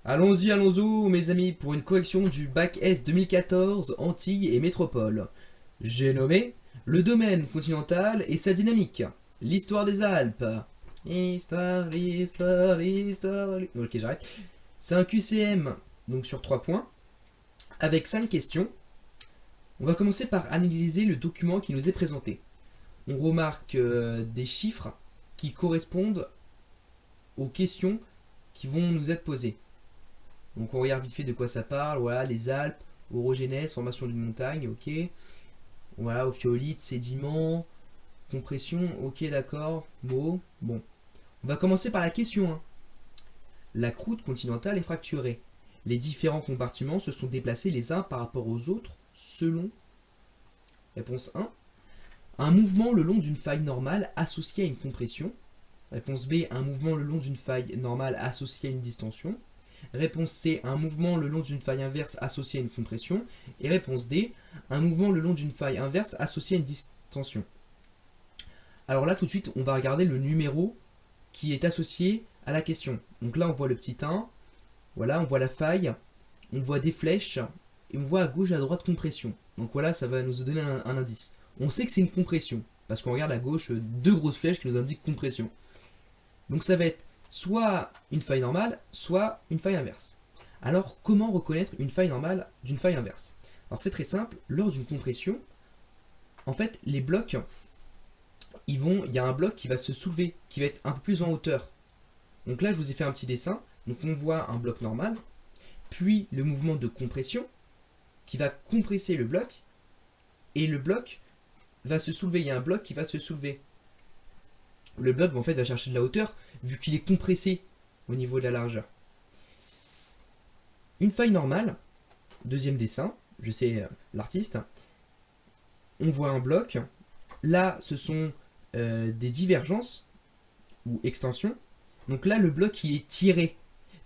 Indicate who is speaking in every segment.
Speaker 1: Allons-y, allons-y, mes amis, pour une correction du bac S 2014 Antilles et Métropole. J'ai nommé le domaine continental et sa dynamique. L'histoire des Alpes. L'histoire. Ok, j'arrête. C'est un QCM, donc sur 3 points, avec 5 questions. On va commencer par analyser le document qui nous est présenté. On remarque des chiffres qui correspondent aux questions qui vont nous être posées. Donc on regarde vite fait de quoi ça parle. Voilà, les Alpes, orogénèse, formation d'une montagne, ok. Voilà, ophiolite, sédiments, compression, ok, d'accord. Bon. On va commencer par la question 1. La croûte continentale est fracturée. Les différents compartiments se sont déplacés les uns par rapport aux autres selon... Réponse 1. Un mouvement le long d'une faille normale associé à une compression. Réponse B. Un mouvement le long d'une faille normale associé à une distension. Réponse C, un mouvement le long d'une faille inverse associé à une compression. Et réponse D, un mouvement le long d'une faille inverse associé à une distension. Alors là, tout de suite, on va regarder le numéro qui est associé à la question. Donc là, on voit le petit 1. Voilà, on voit la faille. On voit des flèches. Et on voit à gauche et à droite compression. Donc voilà, ça va nous donner un indice. On sait que c'est une compression. Parce qu'on regarde à gauche deux grosses flèches qui nous indiquent compression. Donc ça va être soit une faille normale, soit une faille inverse. Alors, comment reconnaître une faille normale d'une faille inverse? Alors c'est très simple, lors d'une compression, en fait, les blocs, il y a un bloc qui va se soulever, qui va être un peu plus en hauteur. Donc là, je vous ai fait un petit dessin. Donc on voit un bloc normal, puis le mouvement de compression, qui va compresser le bloc, et le bloc va se soulever. Il y a un bloc qui va se soulever. Le bloc en fait va chercher de la hauteur vu qu'il est compressé au niveau de la largeur. Une faille normale, deuxième dessin, je sais l'artiste, on voit un bloc, là ce sont des divergences ou extensions, donc là le bloc il est tiré.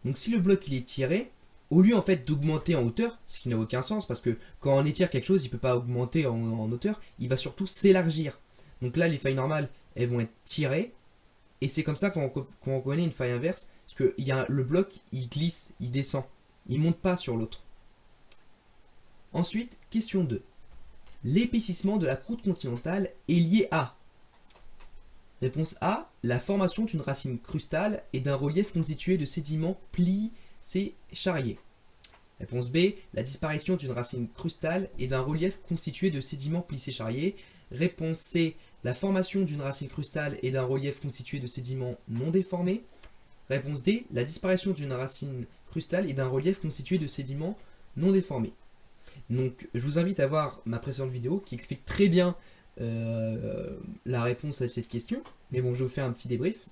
Speaker 1: Donc si le bloc il est tiré, au lieu en fait d'augmenter en hauteur, ce qui n'a aucun sens parce que quand on étire quelque chose il ne peut pas augmenter en hauteur, il va surtout s'élargir. Donc là les failles normales elles vont être tirées. Et c'est comme ça qu'on reconnaît une faille inverse, parce que le bloc, il glisse, il descend, il ne monte pas sur l'autre. Ensuite, question 2. L'épaississement de la croûte continentale est lié à... Réponse A, la formation d'une racine crustale et d'un relief constitué de sédiments plissés charriés. Réponse B, la disparition d'une racine crustale et d'un relief constitué de sédiments plissés charriés. Réponse C, la formation d'une racine crustale et d'un relief constitué de sédiments non déformés. Réponse D, la disparition d'une racine crustale et d'un relief constitué de sédiments non déformés. Donc je vous invite à voir ma précédente vidéo qui explique très bien la réponse à cette question. Mais bon, je vais vous faire un petit débrief.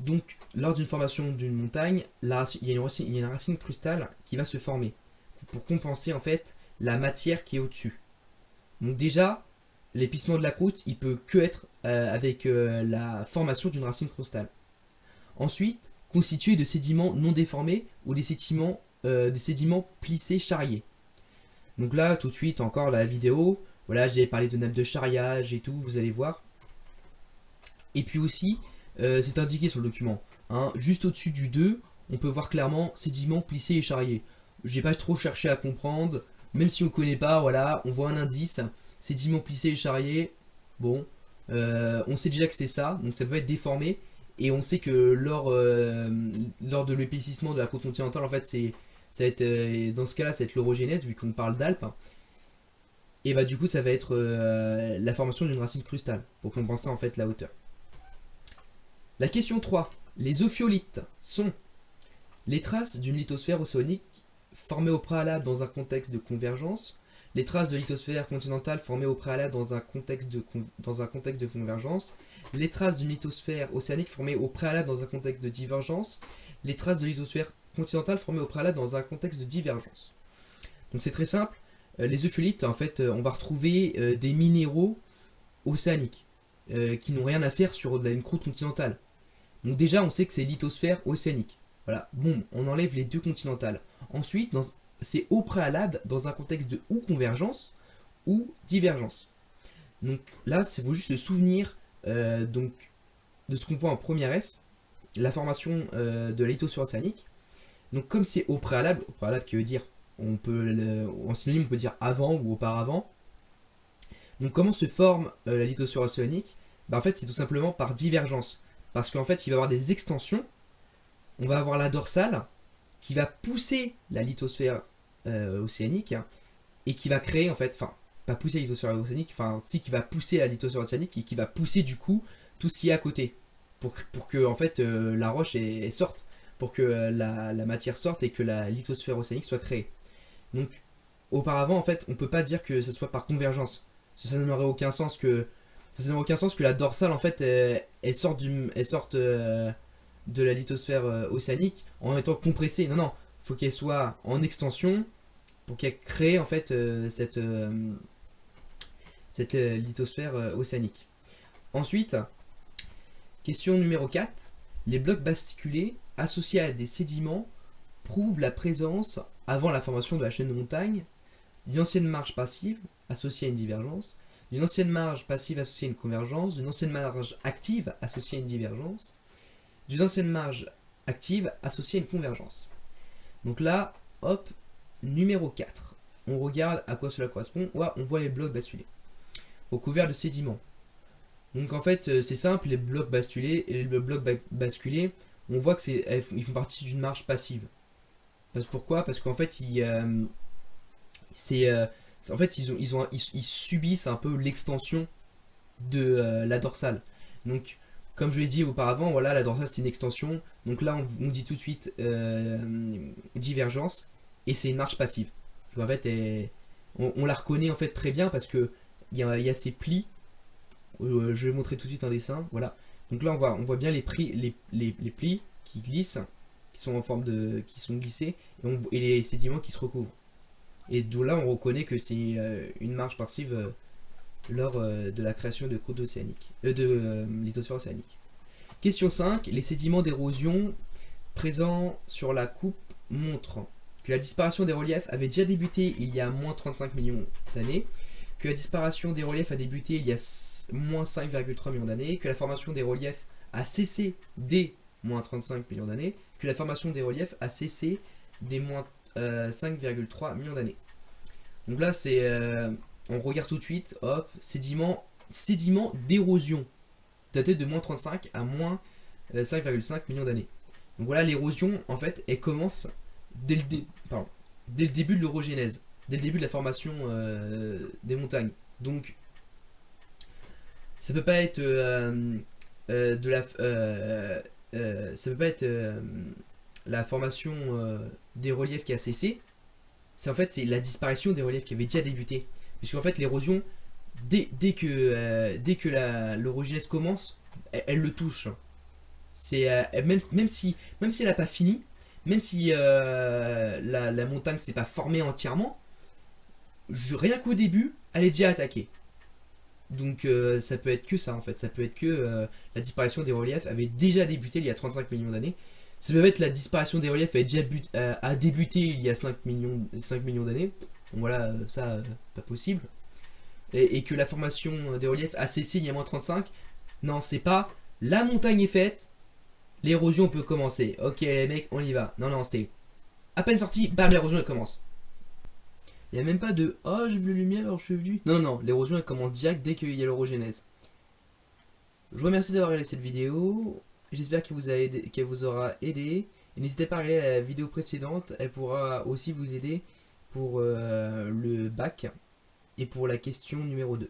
Speaker 1: Donc lors d'une formation d'une montagne, il y a une racine crustale qui va se former pour compenser en fait la matière qui est au-dessus. Donc déjà, l'épaississement de la croûte, il peut que être avec la formation d'une racine crustale. Ensuite, constitué de sédiments non déformés ou des sédiments plissés charriés. Donc là, tout de suite, encore la vidéo, voilà, j'ai parlé de nappe de charriage et tout, vous allez voir. Et puis aussi, c'est indiqué sur le document, hein, juste au-dessus du 2, on peut voir clairement sédiments plissés et charriés. J'ai pas trop cherché à comprendre, même si on ne connaît pas, voilà, on voit un indice. Sédiments plissés et charriés, bon, on sait déjà que c'est ça, donc ça peut être déformé, et on sait que lors de l'épaississement de la côte continentale, en fait, ça va être, dans ce cas-là, ça va être l'orogénèse, vu qu'on parle d'Alpes, et bah du coup, ça va être la formation d'une racine crustale, pour compenser en fait la hauteur. La question 3. Les ophiolites sont les traces d'une lithosphère océanique formée au préalable dans un contexte de convergence, les traces de lithosphère continentale formées au préalable dans un contexte de convergence, les traces d'une lithosphère océanique formée au préalable dans un contexte de divergence, les traces de lithosphère continentale formées au préalable dans un contexte de divergence. Donc c'est très simple, les ophiolites, en fait, on va retrouver des minéraux océaniques qui n'ont rien à faire sur une croûte continentale. Donc déjà, on sait que c'est lithosphère océanique. Voilà, bon, on enlève les deux continentales. Ensuite, c'est au préalable dans un contexte de ou convergence ou divergence. Donc là, il faut juste se souvenir donc, de ce qu'on voit en première S, la formation de la lithosphère océanique. Donc comme c'est au préalable qui veut dire, en synonyme on peut dire avant ou auparavant. Donc comment se forme la lithosphère océanique? Bah, en fait c'est tout simplement par divergence. Parce qu'en fait il va y avoir des extensions, on va avoir la dorsale qui va pousser la lithosphère océanique et qui va créer en fait, enfin pas pousser la lithosphère océanique, enfin si qui va pousser la lithosphère océanique et qui va pousser du coup tout ce qui est à côté pour que en fait la roche sorte, pour que la matière sorte et que la lithosphère océanique soit créée. Donc auparavant en fait on peut pas dire que ce soit par convergence. Ça n'aurait aucun sens que la dorsale en fait elle sorte de la lithosphère océanique en étant compressée. Non non, faut qu'elle soit en extension pour qu'elle crée en fait cette lithosphère océanique. Ensuite, question numéro 4. Les blocs basculés associés à des sédiments prouvent la présence, avant la formation de la chaîne de montagne, d'une ancienne marge passive associée à une divergence, d'une ancienne marge passive associée à une convergence, d'une ancienne marge active associée à une divergence, d'une ancienne marge active associée à une convergence. Donc là, hop, numéro 4. On regarde à quoi cela correspond. Ouais, on voit les blocs basculés recouverts de sédiments. Donc en fait, c'est simple, les blocs basculés, on voit ils font partie d'une marge passive. Pourquoi? Parce qu'en fait, ils subissent un peu l'extension de la dorsale. Donc, comme je l'ai dit auparavant, voilà, la dorsale c'est une extension. Donc là, on dit tout de suite divergence, et c'est une marge passive. Donc, en fait, on la reconnaît en fait très bien parce que il y a ces plis. Je vais montrer tout de suite un dessin. Voilà. Donc là, on voit bien les plis qui glissent, qui sont en forme qui sont glissés, et les sédiments qui se recouvrent. Et d'où là, on reconnaît que c'est une marge passive lors de la création de croûte océanique, de lithosphère océanique. Question 5. Les sédiments d'érosion présents sur la coupe montrent que la disparition des reliefs avait déjà débuté il y a moins 35 millions d'années, que la disparition des reliefs a débuté il y a moins 5,3 millions d'années, que la formation des reliefs a cessé dès moins 35 millions d'années, que la formation des reliefs a cessé dès moins 5,3 millions d'années. Donc là, on regarde tout de suite, hop, sédiments d'érosion, daté de moins 35 à moins 5,5 millions d'années. Donc voilà, l'érosion, en fait, elle commence dès le début de l'orogénèse, dès le début de la formation des montagnes. Donc, ça peut pas être ça peut pas être la formation des reliefs qui a cessé. C'est la disparition des reliefs qui avait déjà débuté. Puisqu'en fait, l'érosion, dès que l'orogénèse commence, elle le touche. Même si elle n'a pas fini, même si la montagne s'est pas formée entièrement, rien qu'au début, elle est déjà attaquée. Donc ça peut être que ça en fait, ça peut être que la disparition des reliefs avait déjà débuté il y a 35 millions d'années. Ça peut être la disparition des reliefs a débuté il y a 5 millions d'années. Donc voilà, ça, pas possible. Et que la formation des reliefs a cessé il y a moins 35. Non, c'est pas la montagne est faite, l'érosion peut commencer. Ok les mecs, on y va. Non, c'est à peine sorti, bam, l'érosion elle commence. Il n'y a même pas de oh j'ai vu la lumière alors je suis venu. Non, l'érosion elle commence direct dès qu'il y a l'orogénèse. Je vous remercie d'avoir regardé cette vidéo. J'espère qu'elle vous aura aidé. Et n'hésitez pas à regarder la vidéo précédente, elle pourra aussi vous aider pour le bac et pour la question numéro 2.